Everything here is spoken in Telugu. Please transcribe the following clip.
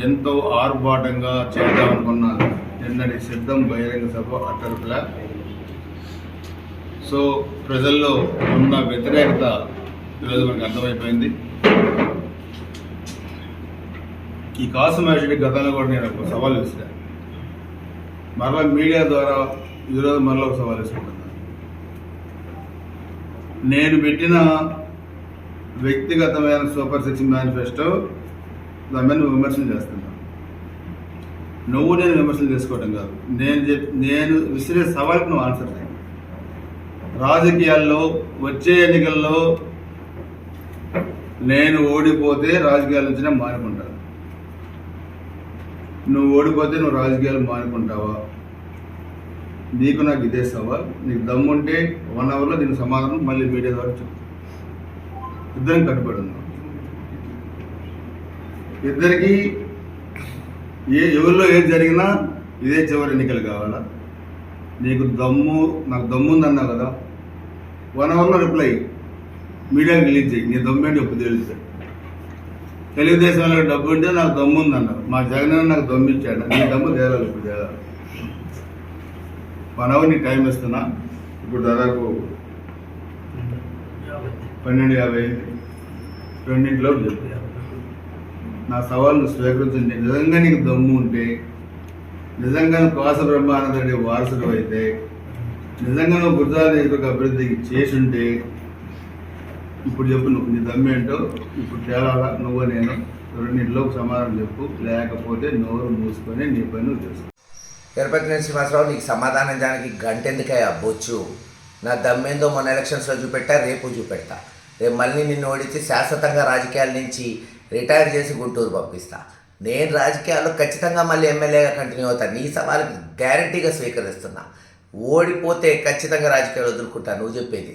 ఎంతో ఆర్భాటంగా చేద్దామనుకున్న నిన్నటి సిద్ధం బహిరంగ సభ అట్టరుపుల. సో ప్రజల్లో ఉన్న వ్యతిరేకత ఈరోజు మనకు అర్థమైపోయింది. ఈ కాసు మ్యాచ్కి గతంలో కూడా నేను ఒక సవాల్ విసిరా, మరలా మీడియా ద్వారా ఈరోజు మరలా ఒక సవాల్ వేసుకుంటున్నాను. నేను పెట్టిన వ్యక్తిగతమైన సూపర్ 6 మేనిఫెస్టో దాని మీద నువ్వు విమర్శలు చేస్తున్నావు. నువ్వు నేను విమర్శలు చేసుకోవడం కాదు, నేను విసిరే సవాల్కి నువ్వు ఆన్సర్ చేయాలి. రాజకీయాల్లో వచ్చే ఎన్నికల్లో నేను ఓడిపోతే రాజకీయాల నుంచి మానుకుంటాను. నువ్వు ఓడిపోతే నువ్వు రాజకీయాలు మానుకుంటావా? నీకు నాకు ఇదే సవాల్. నీకు దమ్ముంటే 1 అవర్లో దీనికి సమాధానం మళ్ళీ మీడియా ద్వారా చెప్పు. ఇద్దరం కట్టుబడి ఉన్నాం. ఇద్దరికి ఎవరిలో ఏది జరిగినా ఇదే చివరి ఎన్నికలు కావాలా? నీకు దమ్ము, నాకు దమ్ము ఉందన్నావు కదా, 1 అవర్లో రిప్లై మీడియాకి రిలీజ్ చేయి. నీ దమ్ము ఏంటి ఎప్పుడు తెలుస్తుంది. తెలుగుదేశంలో డబ్బు ఉంటే నాకు దమ్ము ఉందన్నారు, మా జగన్ నాకు దమ్ము ఇచ్చాడు. నీ దమ్ము తేలాలి, ఇప్పుడు తేలాలి. 1 అవర్ నీ టైం ఇస్తున్నా. ఇప్పుడు దాదాపు 12:50 2 చెప్పు. నా సవాల్ను స్వీకరించండి. నిజంగా నీకు దమ్ము ఉంటే, నిజంగా నువ్వు కాస బ్రహ్మానందరెడ్డి వారసుడు అయితే, నిజంగా నువ్వు గుజరాత్ నియోజకవర్గ అభివృద్ధికి చేసి ఉంటే ఇప్పుడు చెప్పు. నువ్వు నీ దమ్ము ఏంటో ఇప్పుడు తేలాలా? నువ్వు నేను 2 సమాధానం చెప్పు. లేకపోతే నోరు మూసుకొని నీ పని నువ్వు చేసుకో. తిరుపతి శ్రీనివాసరావు, నీకు సమాధానం దానికి గంట ఎందుకయ్యా బొచ్చు? నా దమ్మేందో మొన్న ఎలక్షన్స్లో చూపెట్టా, రేపు చూపెడతా. రేపు మళ్ళీ నిన్ను ఓడించి శాశ్వతంగా రాజకీయాల నుంచి రిటైర్ చేసి గుంటూరు పంపిస్తా. నేను రాజకీయాల్లో ఖచ్చితంగా మళ్ళీ ఎమ్మెల్యేగా కంటిన్యూ అవుతాను. నీ సవాలుకి గ్యారంటీగా స్వీకరిస్తున్నా. ఓడిపోతే ఖచ్చితంగా రాజకీయాలు వదులుకుంటా. నువ్వు చెప్పేది